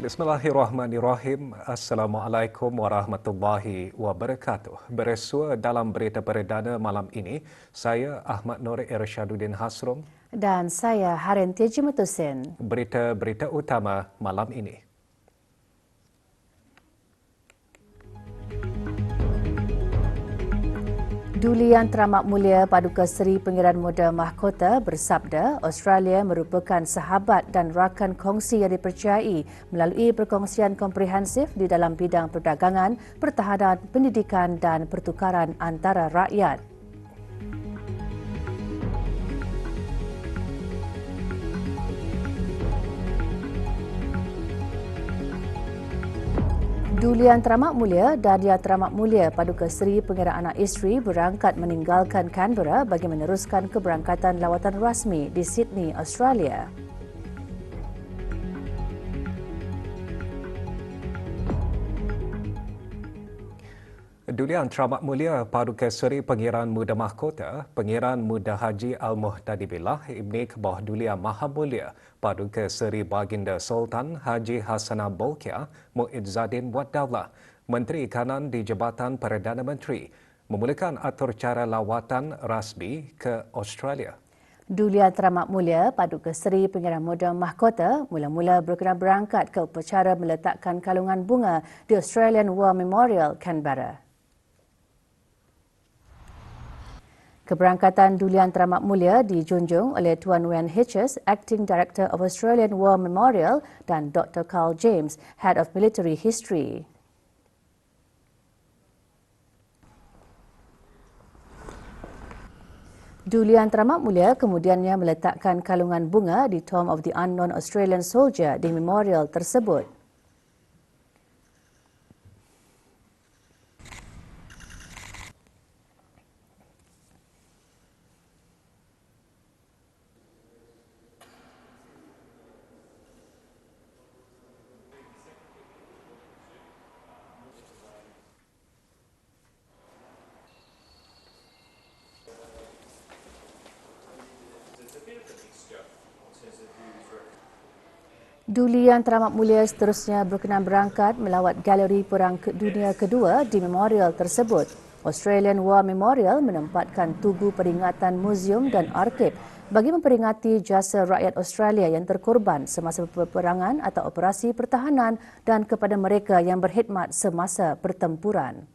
Bismillahirrahmanirrahim. Assalamualaikum warahmatullahi wabarakatuh. Bersua dalam berita perdana malam ini, saya Ahmad Nur Irsyaduddin Hasrum dan saya Harin Teji Metusin. Berita-berita utama malam ini. Duli Yang Teramat Mulia Paduka Seri Pengiran Muda Mahkota bersabda Australia merupakan sahabat dan rakan kongsi yang dipercayai melalui perkongsian komprehensif di dalam bidang perdagangan, pertahanan, pendidikan dan pertukaran antara rakyat. Duli Yang Teramat Mulia dan Yang Teramat Mulia Paduka Seri Pengira Anak Isteri berangkat meninggalkan Canberra bagi meneruskan keberangkatan lawatan rasmi di Sydney, Australia. Duli Yang Teramat Mulia Paduka Seri Pengiran Muda Mahkota, Pengiran Muda Haji Al-Muhtadi Billah Ibni Kebah Duli Yang Maha Mulia Paduka Seri Baginda Sultan Haji Hassanah Bolkiah Muizzaddin Waddaulah, Menteri Kanan di Jabatan Perdana Menteri, memulakan atur cara lawatan rasmi ke Australia. Duli Yang Teramat Mulia Paduka Seri Pengiran Muda Mahkota mula-mula berkenan berangkat ke upacara meletakkan kalungan bunga di Australian War Memorial, Canberra. Keberangkatan Duli Yang Teramat Mulia dijunjung oleh Tuan Wen Hitches, Acting Director of Australian War Memorial dan Dr. Carl James, Head of Military History. Duli Yang Teramat Mulia kemudiannya meletakkan kalungan bunga di Tomb of the Unknown Australian Soldier di memorial tersebut. Duli Yang Teramat Mulia seterusnya berkenan berangkat melawat Galeri Perang Dunia Kedua di memorial tersebut. Australian War Memorial menempatkan tugu peringatan muzium dan arkib bagi memperingati jasa rakyat Australia yang terkorban semasa peperangan atau operasi pertahanan dan kepada mereka yang berkhidmat semasa pertempuran.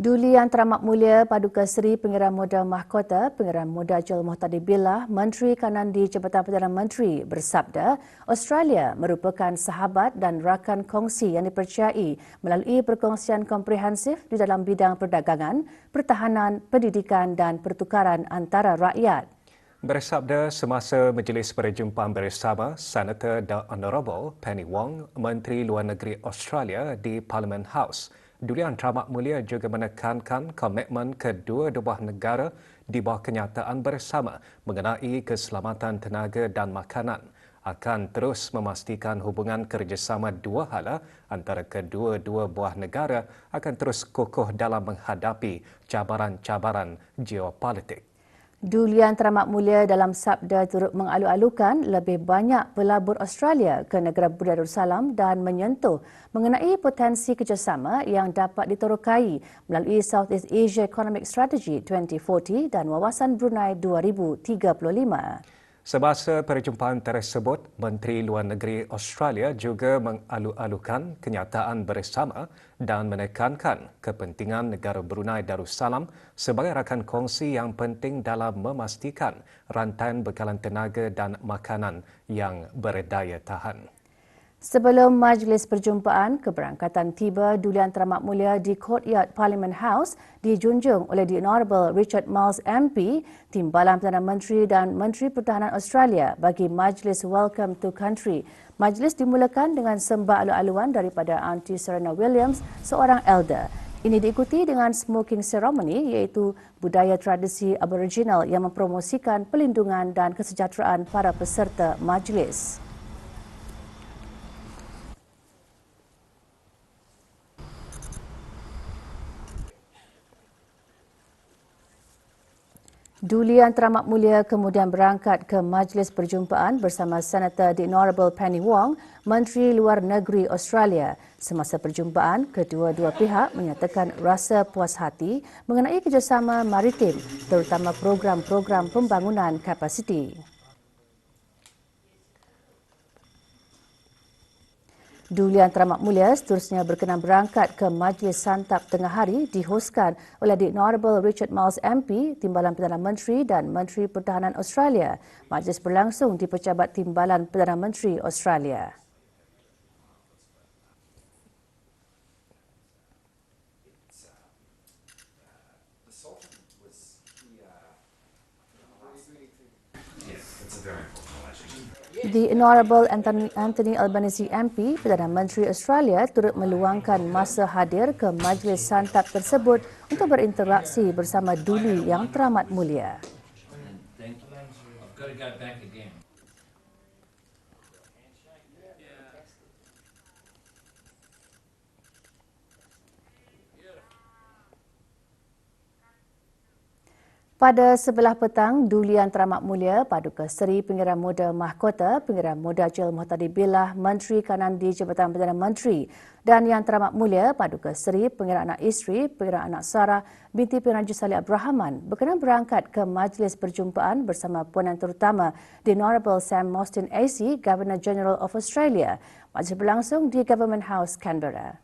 Duli Yang Teramat Mulia Paduka Seri Pengiran Muda Mahkota, Pengiran Muda Al-Muhtadi Billah, Menteri Kanan di Jabatan Perdana Menteri bersabda, Australia merupakan sahabat dan rakan kongsi yang dipercayai melalui perkongsian komprehensif di dalam bidang perdagangan, pertahanan, pendidikan dan pertukaran antara rakyat. Bersabda semasa majlis perjumpaan bersama Senator The Honourable Penny Wong, Menteri Luar Negeri Australia di Parliament House, Duli Yang Teramat Mulia juga menekankan komitmen kedua-dua negara di bawah kenyataan bersama mengenai keselamatan tenaga dan makanan akan terus memastikan hubungan kerjasama dua hala antara kedua-dua buah negara akan terus kokoh dalam menghadapi cabaran-cabaran geopolitik. Duli Yang Teramat Mulia dalam sabda turut mengalu-alukan lebih banyak pelabur Australia ke negara Brunei Darussalam dan menyentuh mengenai potensi kerjasama yang dapat diterokai melalui Southeast Asia Economic Strategy 2040 dan Wawasan Brunei 2035. Semasa perjumpaan tersebut, Menteri Luar Negeri Australia juga mengalu-alukan kenyataan bersama dan menekankan kepentingan negara Brunei Darussalam sebagai rakan kongsi yang penting dalam memastikan rantaian bekalan tenaga dan makanan yang berdaya tahan. Sebelum majlis perjumpaan, keberangkatan tiba Duli Yang Teramat Mulia di Courtyard Parliament House dijunjung oleh The Honourable Richard Marles MP, Timbalan Perdana Menteri dan Menteri Pertahanan Australia bagi majlis Welcome to Country. Majlis dimulakan dengan sembah alu-aluan daripada Aunty Serena Williams, seorang elder. Ini diikuti dengan smoking ceremony iaitu budaya tradisi Aboriginal yang mempromosikan pelindungan dan kesejahteraan para peserta majlis. Duli Yang Teramat Mulia kemudian berangkat ke Majlis Perjumpaan bersama Senator The Honourable Penny Wong, Menteri Luar Negeri Australia. Semasa perjumpaan, kedua-dua pihak menyatakan rasa puas hati mengenai kerjasama maritim, terutama program-program pembangunan kapasiti. Duli Yang Teramat Mulia seterusnya berkenan berangkat ke Majlis Santap Tengah Hari dihoskan oleh The Honourable Richard Marles MP, Timbalan Perdana Menteri dan Menteri Pertahanan Australia. Majlis berlangsung di Pejabat Timbalan Perdana Menteri Australia. The Honourable Anthony Albanese MP, Perdana Menteri Australia, turut meluangkan masa hadir ke majlis santap tersebut untuk berinteraksi bersama Duli Yang Teramat Mulia. Pada sebelah petang, Duli Yang Teramat Mulia Paduka Seri Pengiran Muda Mahkota, Pengiran Muda Encik Muhtadi Billah, Menteri Kanan di Jabatan Perdana Menteri dan Yang Teramat Mulia Paduka Seri Pengiran Anak Isteri, Pengiran Anak Sarah binti Pengiran Haji Saleh Abdul Rahman berkenan berangkat ke Majlis Perjumpaan bersama Puanan Terutama The Honourable Sam Mostyn AC, Governor General of Australia. Majlis berlangsung di Government House, Canberra.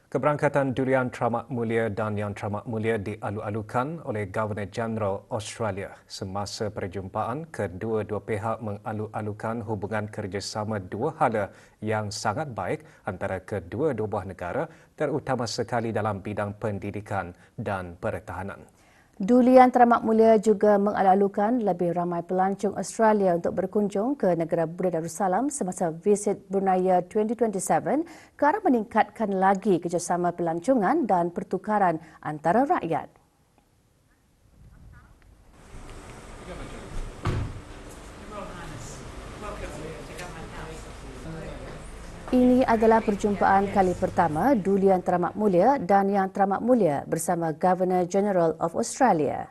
Keberangkatan Duli Yang Teramat Mulia dan Yang Teramat Mulia dialu-alukan oleh Governor General Australia. Semasa perjumpaan, kedua-dua pihak mengalu-alukan hubungan kerjasama dua hala yang sangat baik antara kedua-dua buah negara, terutama sekali dalam bidang pendidikan dan pertahanan. Duli Yang Teramat Mulia juga mengalu-alukan lebih ramai pelancong Australia untuk berkunjung ke negara Brunei Darussalam semasa visit Brunei 2027 ke arah meningkatkan lagi kerjasama pelancongan dan pertukaran antara rakyat. Ini adalah perjumpaan kali pertama Duli Yang Teramat Mulia dan Yang Teramat Mulia bersama Governor General of Australia.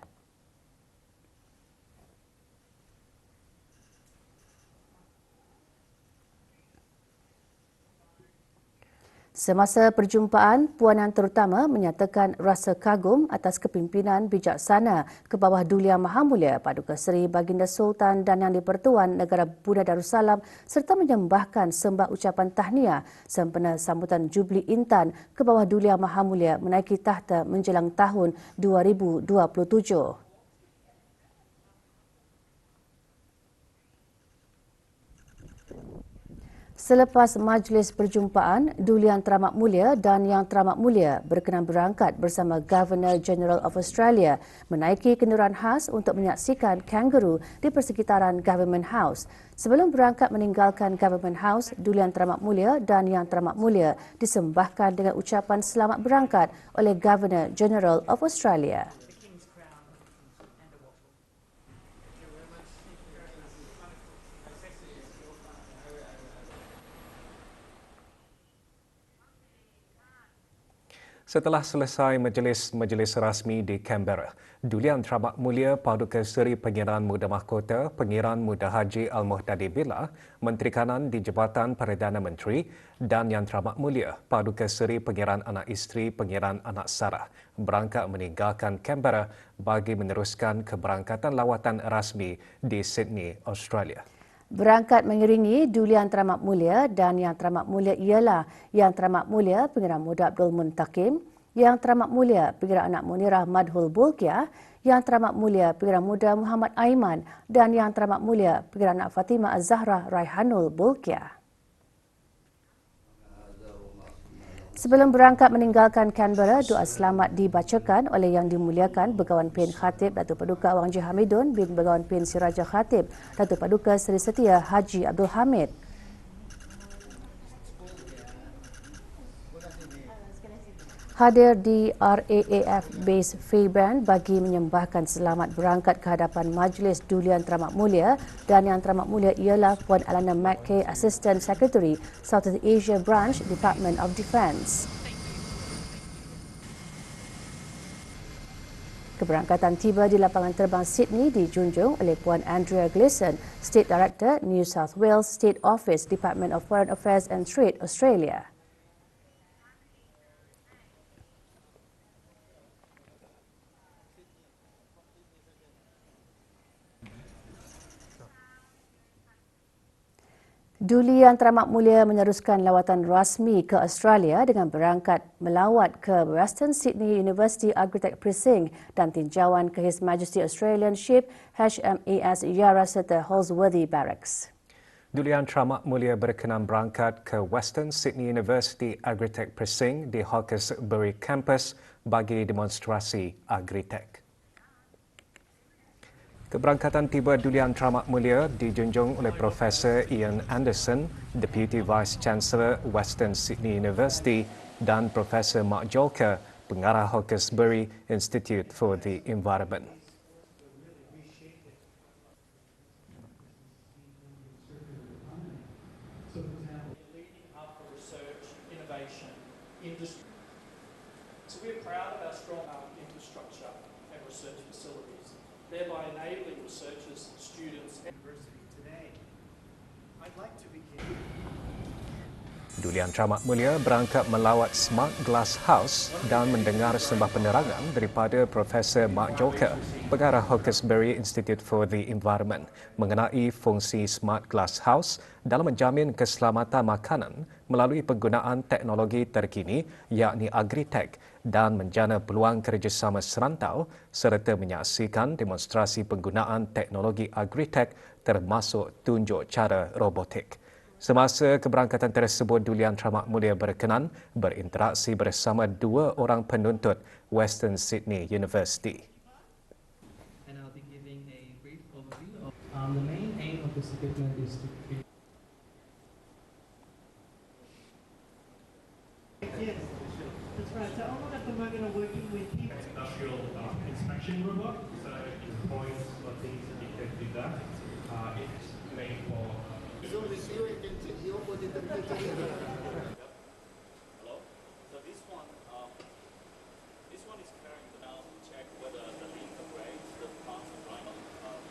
Semasa perjumpaan, Puanan Terutama menyatakan rasa kagum atas kepimpinan bijaksana ke bawah Duli Yang Maha Mulia Paduka Seri Baginda Sultan dan Yang di-Pertuan Negara Brunei Darussalam serta menyembahkan sembah ucapan tahniah sempena sambutan Jubli Intan ke bawah Duli Yang Maha Mulia menaiki tahta menjelang tahun 2027. Selepas majlis perjumpaan, Duli Yang Teramat Mulia dan Yang Teramat Mulia berkenan berangkat bersama Governor General of Australia menaiki kenderaan khas untuk menyaksikan kangaroo di persekitaran Government House. Sebelum berangkat meninggalkan Government House, Duli Yang Teramat Mulia dan Yang Teramat Mulia disembahkan dengan ucapan selamat berangkat oleh Governor General of Australia. Setelah selesai majlis rasmi di Canberra, Duli Yang Teramat Mulia Paduka Seri Pengiran Muda Mahkota, Pengiran Muda Haji Al-Muhtadi Billah, Menteri Kanan di Jabatan Perdana Menteri dan Yang Teramat Mulia Paduka Seri Pengiran Anak Isteri, Pengiran Anak Sarah berangkat meninggalkan Canberra bagi meneruskan keberangkatan lawatan rasmi di Sydney, Australia. Berangkat mengiringi Duli Yang Teramat Mulia dan Yang Teramat Mulia ialah Yang Teramat Mulia Pengiran Muda Abdul Muntakim, Yang Teramat Mulia Pengiran Anak Munirah Madhul Bulkiah, Yang Teramat Mulia Pengiran Muda Muhammad Aiman dan Yang Teramat Mulia Pengiran Anak Fatimah Az-Zahra Raihanul Bulkiah. Sebelum berangkat meninggalkan Canberra, doa selamat dibacakan oleh Yang Dimuliakan Begawan Pin Khatib Datuk Paduka Wang Haji Hamidun bin Begawan Pin Siraja Khatib Datuk Paduka Seri Setia Haji Abdul Hamid. Hadir di RAAF Base Fairbairn bagi menyembahkan selamat berangkat ke hadapan Majlis Duli Yang Teramat Mulia dan Yang Teramat Mulia ialah Puan Alana McKay, Assistant Secretary, Southeast Asia Branch, Department of Defence. Keberangkatan tiba di lapangan terbang Sydney dijunjung oleh Puan Andrea Gleeson, State Director, New South Wales State Office, Department of Foreign Affairs and Trade, Australia. Duli Yang Teramat Mulia meneruskan lawatan rasmi ke Australia dengan berangkat melawat ke Western Sydney University Agritech Precinct dan tinjauan ke His Majesty Australian Ship HMAS Yarra serta Holsworthy Barracks. Duli Yang Teramat Mulia berkenan berangkat ke Western Sydney University Agritech Precinct di Hawkesbury Campus bagi demonstrasi Agritech. Keberangkatan tiba Duli Yang Teramat Mulia dijunjung oleh Profesor Ian Anderson, Deputy Vice-Chancellor Western Sydney University dan Profesor Mark Jolker, Pengarah Hawkesbury Institute for the Environment. So we're proud of our strong infrastructure and research facilities, thereby enabling researchers, students, and university today. I'd like to begin. Duli Yang Teramat Mulia berangkat melawat Smart Glass House dan mendengar sembah penerangan daripada Profesor Mark Jolker, Pengarah Hawkesbury Institute for the Environment, mengenai fungsi Smart Glass House dalam menjamin keselamatan makanan melalui penggunaan teknologi terkini yakni Agritech dan menjana peluang kerjasama serantau serta menyaksikan demonstrasi penggunaan teknologi Agritech termasuk tunjuk cara robotik. Semasa keberangkatan tersebut, Duli Yang Teramat Mulia berkenan berinteraksi bersama dua orang penuntut Western Sydney University. And I'll be giving a brief overview of the main aim of this equipment is to create. Yes, that's right. So all at the moment are working with people. Industrial inspection robot, so it points for things that you can do that. It's made for. Hello. So this one is carrying the now to check whether the link operates, the parts are right,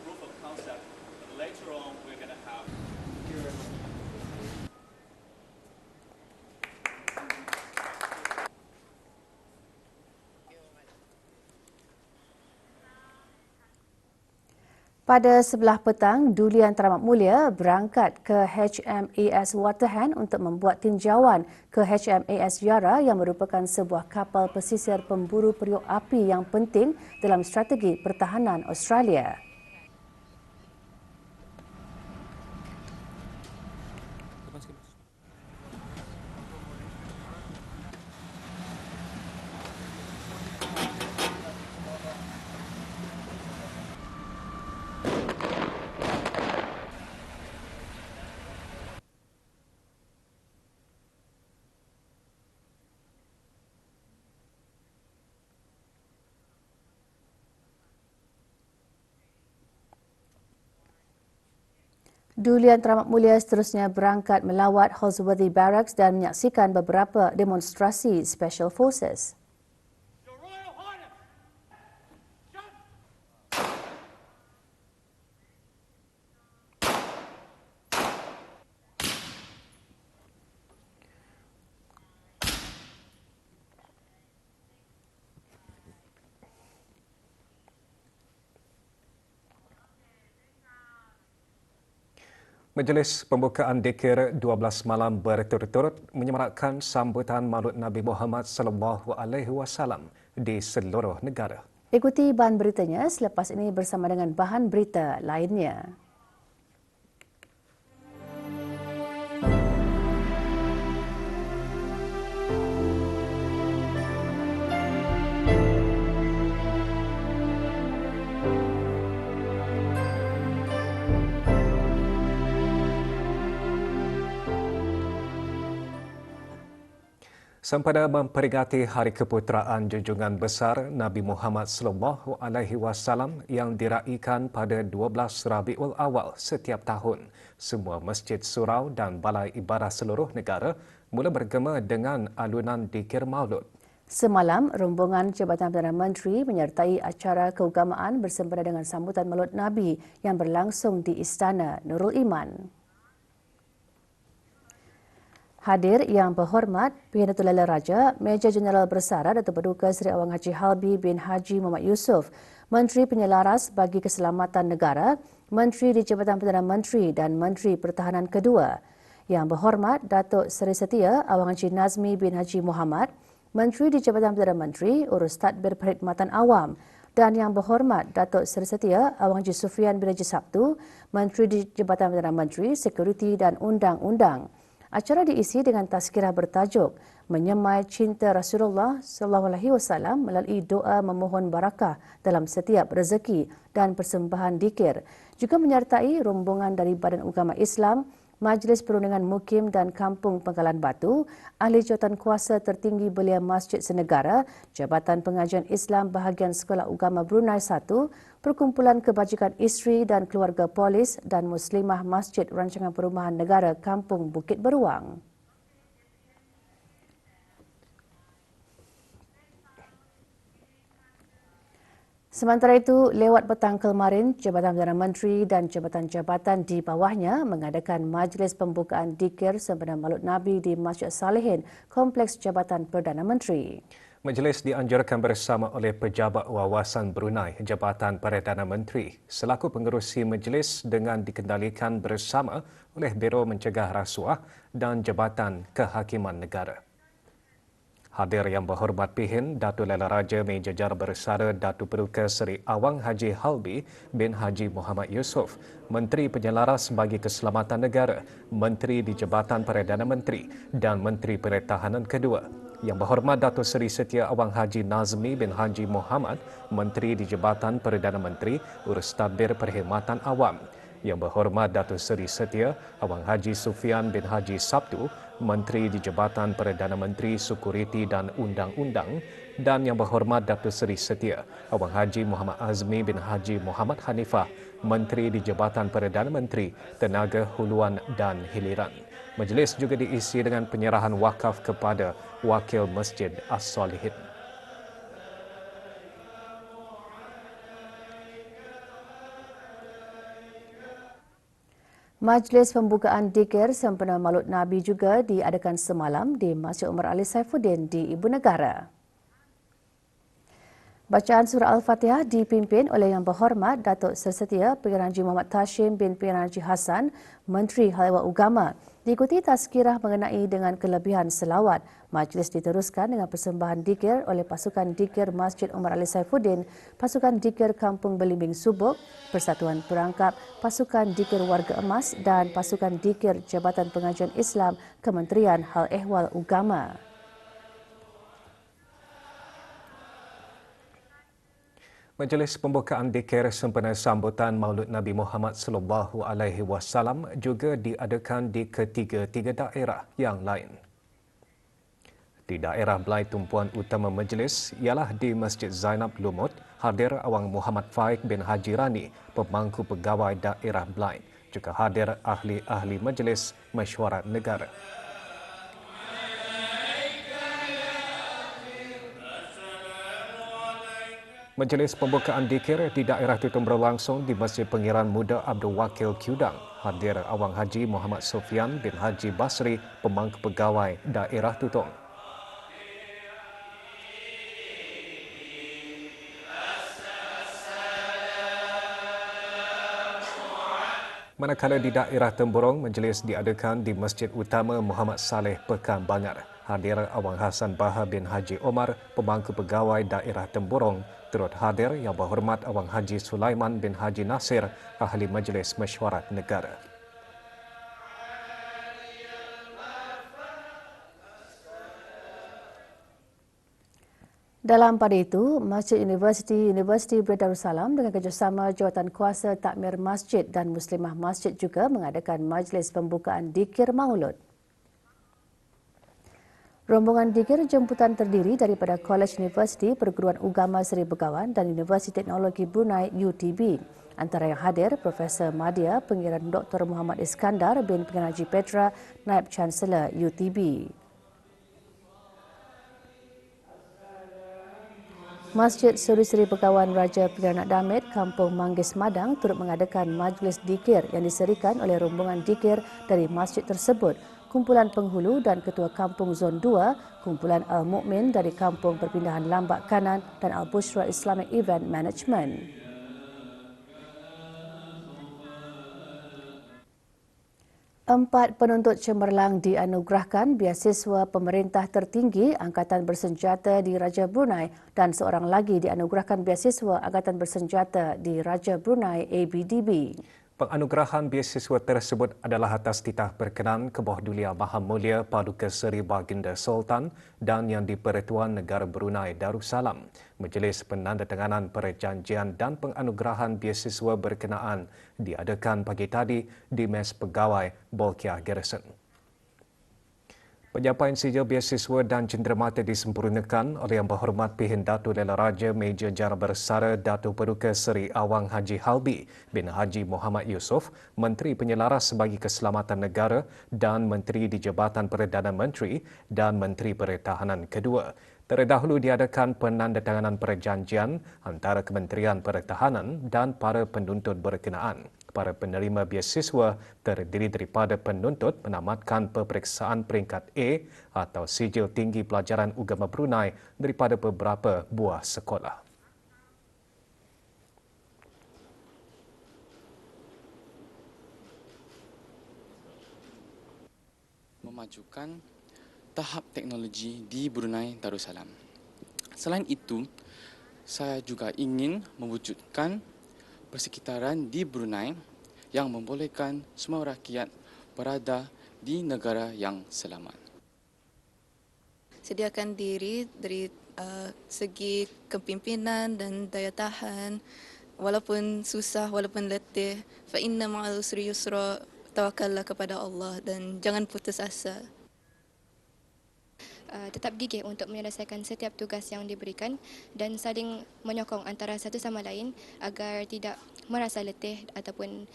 proof of concept. And later on, we're going to have. Pada sebelah petang, Duli Yang Teramat Mulia berangkat ke HMAS Waterhen untuk membuat tinjauan ke HMAS Yarra yang merupakan sebuah kapal pesisir pemburu periuk api yang penting dalam strategi pertahanan Australia. Duli Yang Teramat Mulia seterusnya berangkat melawat Holsworthy Barracks dan menyaksikan beberapa demonstrasi Special Forces. Majlis Pembukaan Dikir 12 malam berturut-turut menyemarakkan sambutan Maulud Nabi Muhammad SAW di seluruh negara. Ikuti bahan beritanya selepas ini bersama dengan bahan berita lainnya. Sempena memperingati Hari Keputeraan Junjungan Besar Nabi Muhammad SAW yang diraikan pada 12 Rabiul Awal setiap tahun, semua masjid surau dan balai ibadah seluruh negara mula bergema dengan alunan dikir Maulud. Semalam, rombongan Jabatan Perdana Menteri menyertai acara keagamaan bersempena dengan sambutan Maulid Nabi yang berlangsung di Istana Nurul Iman. Hadir yang berhormat Pihak Datuk Lala Raja, Major Jeneral Bersara Datuk Paduka Seri Awang Haji Halbi bin Haji Muhammad Yusof, Menteri Penyelaras bagi Keselamatan Negara, Menteri di Jabatan Perdana Menteri dan Menteri Pertahanan kedua. Yang berhormat Datuk Seri Setia Awang Haji Nazmi bin Haji Muhammad, Menteri di Jabatan Perdana Menteri Urus Tadbir Perkhidmatan Awam, dan yang berhormat Datuk Seri Setia Awang Haji Sufian bin Haji Sabtu, Menteri di Jabatan Perdana Menteri Sekuriti dan Undang-Undang. Acara diisi dengan tazkirah bertajuk Menyemai Cinta Rasulullah SAW melalui doa memohon barakah dalam setiap rezeki dan persembahan dikir. Juga menyertai rombongan dari Badan Ugama Islam, Majlis Perundingan Mukim dan Kampung Penggalan Batu, Ahli Jawatan Kuasa Tertinggi Belia Masjid Senegara, Jabatan Pengajian Islam Bahagian Sekolah Ugama Brunei 1, Perkumpulan Kebajikan Isteri dan Keluarga Polis dan Muslimah Masjid Rancangan Perumahan Negara Kampung Bukit Beruang. Sementara itu, lewat petang kemarin, Jabatan Perdana Menteri dan jabatan-jabatan di bawahnya mengadakan majlis pembukaan dikir sempena Maulid Nabi di Masjid Salihin, Kompleks Jabatan Perdana Menteri. Majlis dianjurkan bersama oleh Pejabat Wawasan Brunei Jabatan Perdana Menteri selaku pengerusi majlis dengan dikendalikan bersama oleh Biro Mencegah Rasuah dan Jabatan Kehakiman Negara. Hadir yang berhormat Pihin Datuk Lala Raja Major Jeneral Bersara Datuk Paduka Seri Awang Haji Halbi bin Haji Muhammad Yusof, Menteri Penyelaras bagi Keselamatan Negara, Menteri di Jabatan Perdana Menteri dan Menteri Pertahanan kedua. Yang berhormat Datuk Seri Setia Awang Haji Nazmi bin Haji Muhammad, Menteri di Jabatan Perdana Menteri Urus Tadbir Perkhidmatan Awam. Yang berhormat Datuk Seri Setia Awang Haji Sufian bin Haji Sabtu, Menteri di Jabatan Perdana Menteri Sekuriti dan Undang-Undang, dan yang berhormat Datuk Seri Setia Awang Haji Muhammad Azmi bin Haji Muhammad Hanifah, Menteri di Jabatan Perdana Menteri Tenaga Huluan dan Hiliran. Majlis juga diisi dengan penyerahan wakaf kepada Wakil Masjid As-Solihin. Majlis pembukaan dikir sempena Maulid Nabi juga diadakan semalam di Masjid Umar Ali Saifuddin di Ibu Negara. Bacaan surah Al-Fatihah dipimpin oleh Yang Berhormat Datuk Seri Setia Pengiran Haji Muhammad Tashim bin Pengiran Haji Hassan, Menteri Hal Ehwal Ugama. Diikuti tazkirah mengenai dengan kelebihan selawat. Majlis diteruskan dengan persembahan dikir oleh pasukan dikir Masjid Umar Ali Saifuddin, pasukan dikir Kampung Belimbing Subuk, Persatuan Perangkap, pasukan dikir Warga Emas dan pasukan dikir Jabatan Pengajian Islam Kementerian Hal Ehwal Ugama. Majlis pembukaan dikir sempena sambutan Maulid Nabi Muhammad sallallahu alaihi wasallam juga diadakan di ketiga-tiga daerah yang lain. Di daerah Belai tumpuan utama majlis ialah di Masjid Zainab Lumut, hadir Awang Muhammad Faik bin Haji Rani, pemangku pegawai daerah Belai. Juga hadir ahli-ahli majlis mesyuarat negara. Majlis pembukaan dikir di daerah Tutong berlangsung di Masjid Pengiran Muda Abdul Wakil Kudang. Hadir Awang Haji Muhammad Sofian bin Haji Basri, pemangku pegawai daerah Tutong. Manakala di daerah Temburong, majlis diadakan di Masjid Utama Muhammad Saleh Pekan Bangar. Hadir Awang Hassan Baha bin Haji Omar, pemangku pegawai daerah Temburong. Turut hadir Yang Berhormat Awang Haji Sulaiman bin Haji Nasir, ahli Majlis Mesyuarat Negara. Dalam pada itu, Masjid Universiti Brunei Darussalam dengan kerjasama Jawatan Kuasa Takmir Masjid dan Muslimah Masjid juga mengadakan majlis pembukaan dikir Maulud. Rombongan dikir jemputan terdiri daripada Kolej Universiti Perguruan Ugama Seri Begawan dan Universiti Teknologi Brunei UTB. Antara yang hadir, Profesor Madya, Pengiran Dr. Muhammad Iskandar bin Pengiran Haji Petra, Naib Chancellor UTB. Masjid Seri-Seri Pekawan Raja Pilihan Damit, Kampung Manggis Madang turut mengadakan majlis dikir yang diserikan oleh rombongan dikir dari masjid tersebut, kumpulan penghulu dan Ketua Kampung Zon 2, kumpulan Al-Mu'min dari Kampung Perpindahan Lambak Kanan dan Al-Bushra Islamic Event Management. Empat penuntut cemerlang dianugerahkan beasiswa pemerintah tertinggi Angkatan Bersenjata di Raja Brunei dan seorang lagi dianugerahkan beasiswa Angkatan Bersenjata di Raja Brunei ABDB. Penganugerahan beasiswa tersebut adalah atas titah berkenan Kebahdulian Maha Mulia Paduka Seri Baginda Sultan dan Yang di-Pertuan Negara Brunei Darussalam. Majlis penandatanganan perjanjian dan penganugerahan beasiswa berkenaan diadakan pagi tadi di Mes Pegawai Bolkiah Garrison. Penyampaian sijil beasiswa dan cenderamata disempurnakan oleh Yang Berhormat Pihin Datuk Lela Raja Meja Jara Bersara Datuk Paduka Seri Awang Haji Halbi bin Haji Muhammad Yusof, Menteri Penyelaras bagi Keselamatan Negara dan Menteri di Jabatan Perdana Menteri dan Menteri Pertahanan kedua. Terdahulu diadakan penandatanganan perjanjian antara Kementerian Pertahanan dan para penuntut berkenaan. Para penerima beasiswa terdiri daripada penuntut menamatkan peperiksaan peringkat A atau sijil tinggi pelajaran agama Brunei daripada beberapa buah sekolah. Memajukan tahap teknologi di Brunei Darussalam. Selain itu, saya juga ingin mewujudkan persekitaran di Brunei yang membolehkan semua rakyat berada di negara yang selamat. Sediakan diri dari segi kepimpinan dan daya tahan, walaupun susah, walaupun letih, fa inna ma'al usri yusra, tawakallah kepada Allah dan jangan putus asa. Tetap gigih untuk menyelesaikan setiap tugas yang diberikan dan saling menyokong antara satu sama lain agar tidak merasa letih ataupun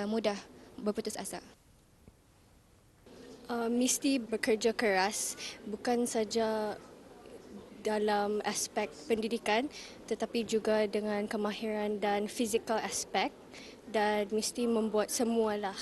mudah berputus asa. Mesti bekerja keras, bukan saja dalam aspek pendidikan tetapi juga dengan kemahiran dan fizikal aspek, dan mesti membuat semualah.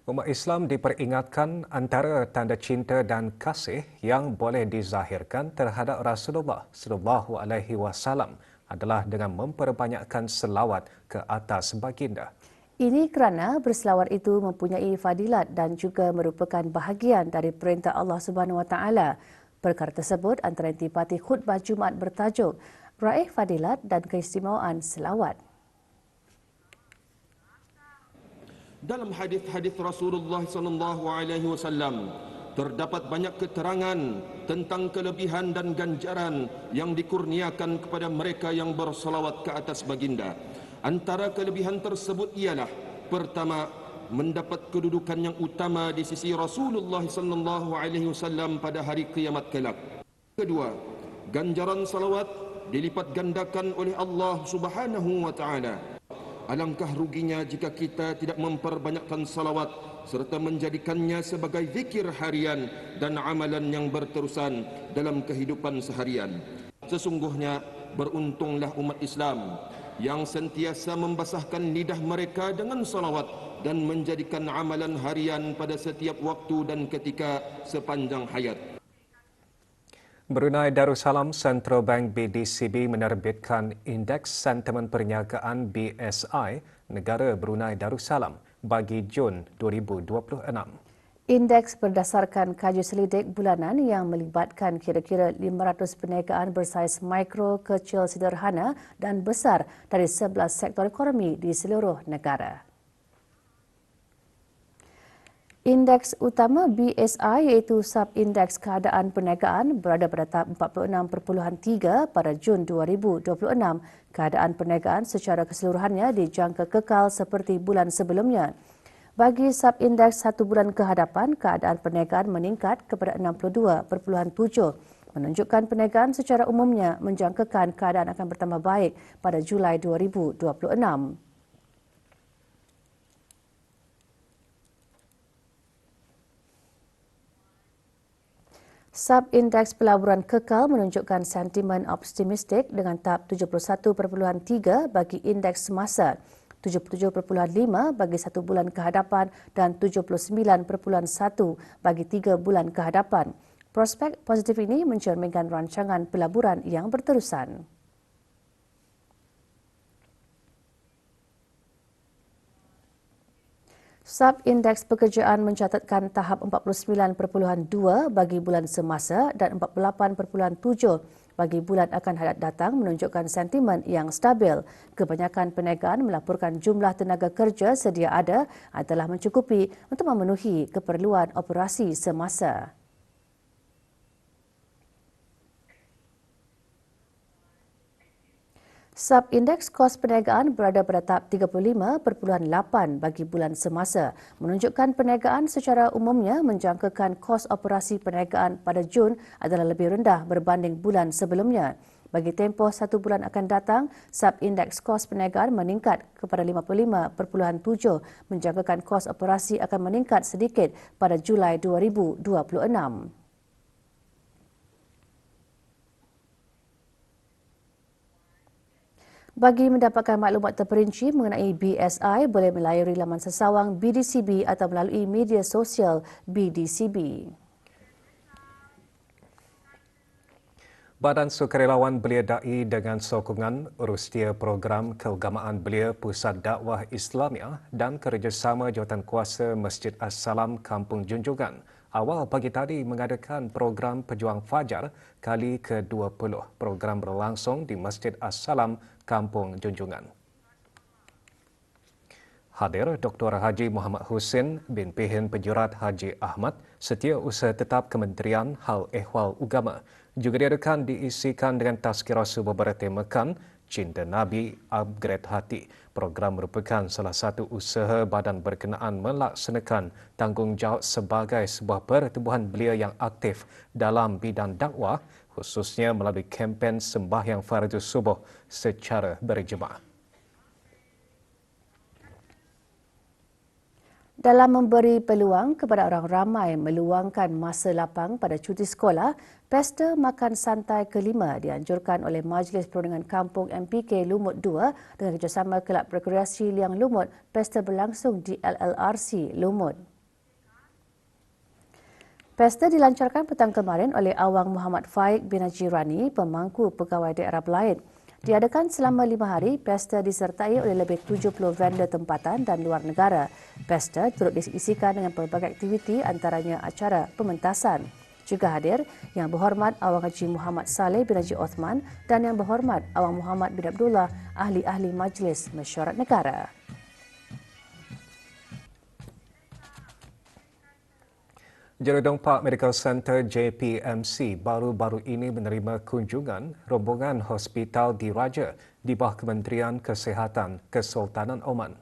Umat Islam diperingatkan antara tanda cinta dan kasih yang boleh dizahirkan terhadap Rasulullah sallallahu alaihi wasallam adalah dengan memperbanyakkan selawat ke atas baginda. Ini kerana berselawat itu mempunyai fadilat dan juga merupakan bahagian dari perintah Allah Subhanahu Wa Taala. Perkara tersebut antara intipati khutbah Jumaat bertajuk Raih Fadilat dan Keistimewaan Selawat. Dalam hadis-hadis Rasulullah SAW terdapat banyak keterangan tentang kelebihan dan ganjaran yang dikurniakan kepada mereka yang bersalawat ke atas baginda. Antara kelebihan tersebut ialah: pertama, mendapat kedudukan yang utama di sisi Rasulullah SAW pada hari kiamat kelak. Kedua, ganjaran salawat dilipat gandakan oleh Allah Subhanahu wa taala. Alangkah ruginya jika kita tidak memperbanyakkan salawat serta menjadikannya sebagai zikir harian dan amalan yang berterusan dalam kehidupan seharian. Sesungguhnya beruntunglah umat Islam yang sentiasa membasahkan lidah mereka dengan salawat dan menjadikan amalan harian pada setiap waktu dan ketika sepanjang hayat. Brunei Darussalam Central Bank BDCB menerbitkan Indeks Sentimen Perniagaan BSI Negara Brunei Darussalam bagi Jun 2026. Indeks berdasarkan kaji selidik bulanan yang melibatkan kira-kira 500 perniagaan bersaiz mikro, kecil, sederhana dan besar dari 11 sektor ekonomi di seluruh negara. Indeks utama BSI iaitu Subindeks Keadaan Perniagaan berada pada tahap 46.3 pada Jun 2026. Keadaan perniagaan secara keseluruhannya dijangka kekal seperti bulan sebelumnya. Bagi subindeks 1 bulan ke hadapan, keadaan perniagaan meningkat kepada 62.7, menunjukkan perniagaan secara umumnya menjangkakan keadaan akan bertambah baik pada Julai 2026. Sub-indeks pelaburan kekal menunjukkan sentimen optimistik dengan tahap 71.3 bagi indeks semasa, 77.5 bagi 1 bulan kehadapan dan 79.1 bagi 3 bulan kehadapan. Prospek positif ini mencerminkan rancangan pelaburan yang berterusan. Sub-indeks pekerjaan mencatatkan tahap 49.2 bagi bulan semasa dan 48.7 bagi bulan akan datang menunjukkan sentimen yang stabil. Kebanyakan perniagaan melaporkan jumlah tenaga kerja sedia ada adalah mencukupi untuk memenuhi keperluan operasi semasa. Sub-indeks kos perniagaan berada pada tahap 35.8 bagi bulan semasa, menunjukkan perniagaan secara umumnya menjangkakan kos operasi perniagaan pada Jun adalah lebih rendah berbanding bulan sebelumnya. Bagi tempoh 1 bulan akan datang, sub-indeks kos perniagaan meningkat kepada 55.7, menjangkakan kos operasi akan meningkat sedikit pada Julai 2026. Bagi mendapatkan maklumat terperinci mengenai BSI, boleh melayari laman sesawang BDCB atau melalui media sosial BDCB. Badan Sukarelawan Belia Da'i dengan sokongan urustia program keagamaan Belia Pusat Dakwah Islamiah dan kerjasama Jawatankuasa Masjid As-Salam Kampung Junjungan awal pagi tadi mengadakan program Pejuang Fajar kali ke-20. Program berlangsung di Masjid As-Salam Kampung Junjungan. Hadir Dr. Haji Muhammad Husin bin Pihin Penjurat Haji Ahmad, Setiausaha Tetap Kementerian Hal Ehwal Ugama. Juga diadakan diisikan dengan tazkirah subuh bertemakan Cinta Nabi Upgrade Hati. Program merupakan salah satu usaha badan berkenaan melaksanakan tanggungjawab sebagai sebuah pertubuhan belia yang aktif dalam bidang dakwah, khususnya melalui kempen sembahyang fardu subuh secara berjemaah. Dalam memberi peluang kepada orang ramai meluangkan masa lapang pada cuti sekolah, Pesta Makan Santai kelima dianjurkan oleh Majlis Perundingan Kampung MPK Lumut 2 dengan kerjasama Kelab Rekreasi Liang Lumut. Pesta berlangsung di LLRC Lumut. Pesta dilancarkan petang kemarin oleh Awang Muhammad Faik bin Najirani, pemangku pegawai daerah Belaid. Diadakan selama 5 hari, pesta disertai oleh lebih 70 vendor tempatan dan luar negara. Pesta turut diisikan dengan pelbagai aktiviti antaranya acara pementasan. Juga hadir Yang Berhormat Awang Haji Muhammad Saleh bin Haji Othman dan Yang Berhormat Awang Muhammad bin Abdullah, ahli-ahli Majlis Mesyuarat Negara. Jerudong Park Medical Center JPMC baru-baru ini menerima kunjungan rombongan hospital Diraja di bawah Kementerian Kesihatan Kesultanan Oman.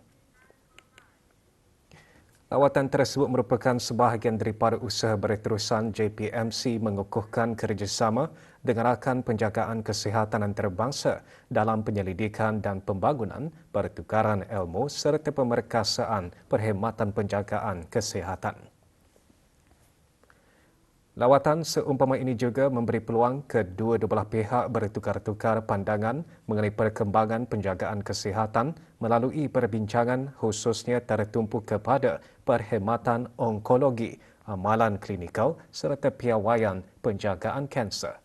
Lawatan tersebut merupakan sebahagian daripada usaha berterusan JPMC mengukuhkan kerjasama dengan rakan penjagaan kesihatan antarabangsa dalam penyelidikan dan pembangunan, pertukaran ilmu serta pemerkasaan perkhidmatan penjagaan kesihatan. Lawatan seumpama ini juga memberi peluang kedua-dua belah pihak bertukar-tukar pandangan mengenai perkembangan penjagaan kesihatan melalui perbincangan khususnya tertumpu kepada perkhidmatan onkologi, amalan klinikal serta piawaian penjagaan kanser.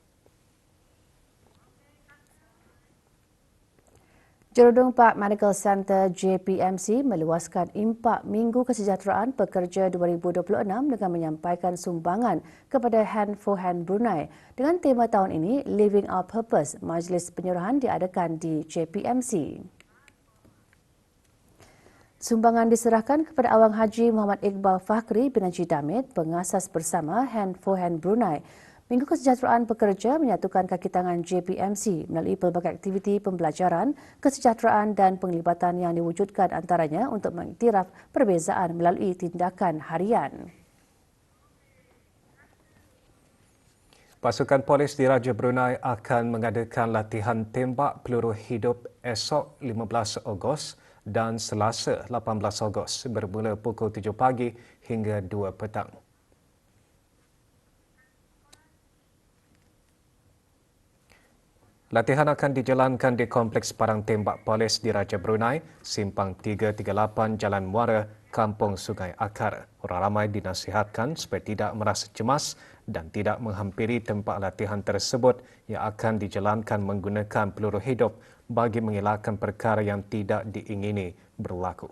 Jerudong Park Medical Center JPMC meluaskan impak Minggu Kesejahteraan Pekerja 2026 dengan menyampaikan sumbangan kepada Hand for Hand Brunei. Dengan tema tahun ini, Living Our Purpose, majlis penyerahan diadakan di JPMC. Sumbangan diserahkan kepada Awang Haji Muhammad Iqbal Fakhri bin Haji Damit, pengasas bersama Hand for Hand Brunei. Minggu Kesejahteraan Pekerja menyatukan kaki tangan JPMC melalui pelbagai aktiviti pembelajaran, kesejahteraan dan penglibatan yang diwujudkan antaranya untuk mengiktiraf perbezaan melalui tindakan harian. Pasukan Polis Diraja Brunei akan mengadakan latihan tembak peluru hidup esok 15 Ogos dan Selasa 18 Ogos bermula pukul 7 pagi hingga 2 petang. Latihan akan dijalankan di Kompleks Parang Tembak Polis di Raja Brunei, Simpang 338 Jalan Muara, Kampung Sungai Akar. Orang ramai dinasihatkan supaya tidak merasa cemas dan tidak menghampiri tempat latihan tersebut yang akan dijalankan menggunakan peluru hidup bagi mengelakkan perkara yang tidak diingini berlaku.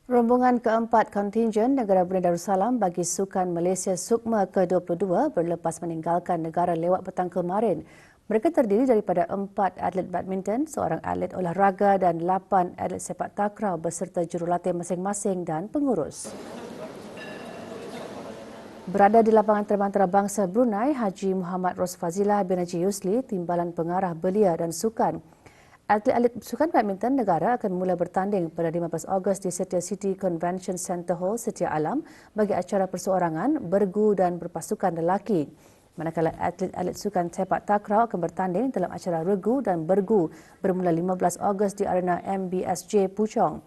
Rombongan keempat kontingen negara Brunei Darussalam bagi Sukan Malaysia Sukma ke-22 berlepas meninggalkan negara lewat petang kemarin. Mereka terdiri daripada 4 atlet badminton, seorang atlet olahraga dan 8 atlet sepak takraw beserta jurulatih masing-masing dan pengurus. Berada di lapangan terbang antarabangsa Brunei, Haji Muhammad Rosfazilah bin Haji Yusli, Timbalan Pengarah Belia dan Sukan. Atlet-atlet sukan badminton negara akan mula bertanding pada 15 Ogos di Setia City Convention Centre Hall, Setia Alam bagi acara perseorangan, bergu dan berpasukan lelaki. Manakala atlet-atlet sukan sepak takraw akan bertanding dalam acara regu dan bergu bermula 15 Ogos di arena MBSJ Puchong.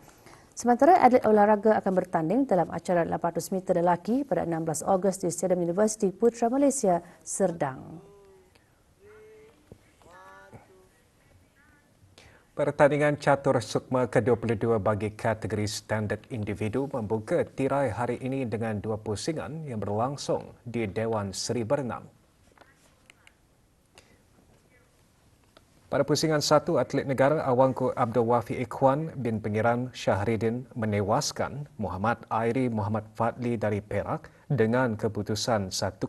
Sementara atlet olahraga akan bertanding dalam acara 800 meter lelaki pada 16 Ogos di Stadium Universiti Putra Malaysia, Serdang. Pertandingan catur sukma ke-22 bagi kategori standard individu membuka tirai hari ini dengan 2 pusingan yang berlangsung di Dewan Seri Berenang. Pada pusingan 1, atlet negara Awangku Abdul Wafi Ikhwan bin Pengiran Syahridin menewaskan Muhammad Airi Muhammad Fadli dari Perak dengan keputusan 1-0.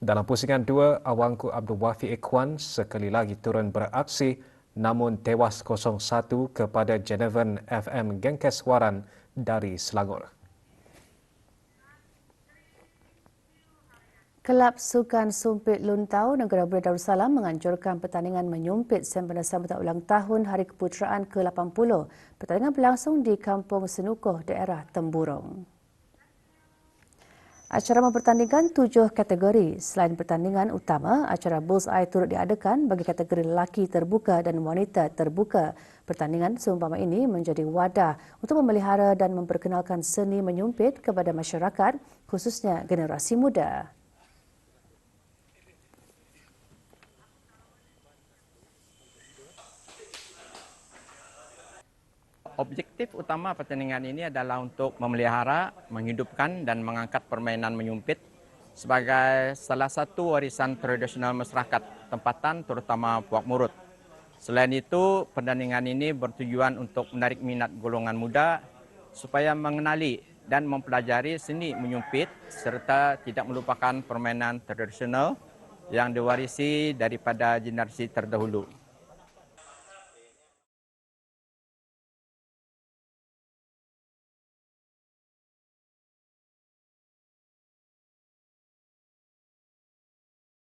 Dalam pusingan 2, Awangku Abdul Wafi Ikhwan sekali lagi turun beraksi namun tewas 0-1 kepada Genevan FM Gengkeswaran dari Selangor. Kelab Sukan Sumpit Luntau Negara Brunei Darussalam menganjurkan pertandingan menyumpit sempena sambutan ulang tahun Hari Keputeraan ke-80. Pertandingan berlangsung di Kampung Senukoh, daerah Temburong. Acara mempertandingkan 7 kategori. Selain pertandingan utama, acara Bullseye turut diadakan bagi kategori lelaki terbuka dan wanita terbuka. Pertandingan seumpama ini menjadi wadah untuk memelihara dan memperkenalkan seni menyumpit kepada masyarakat, khususnya generasi muda. Objektif utama pertandingan ini adalah untuk memelihara, menghidupkan dan mengangkat permainan menyumpit sebagai salah satu warisan tradisional masyarakat tempatan terutama Puak Murut. Selain itu, pertandingan ini bertujuan untuk menarik minat golongan muda supaya mengenali dan mempelajari seni menyumpit serta tidak melupakan permainan tradisional yang diwarisi daripada generasi terdahulu.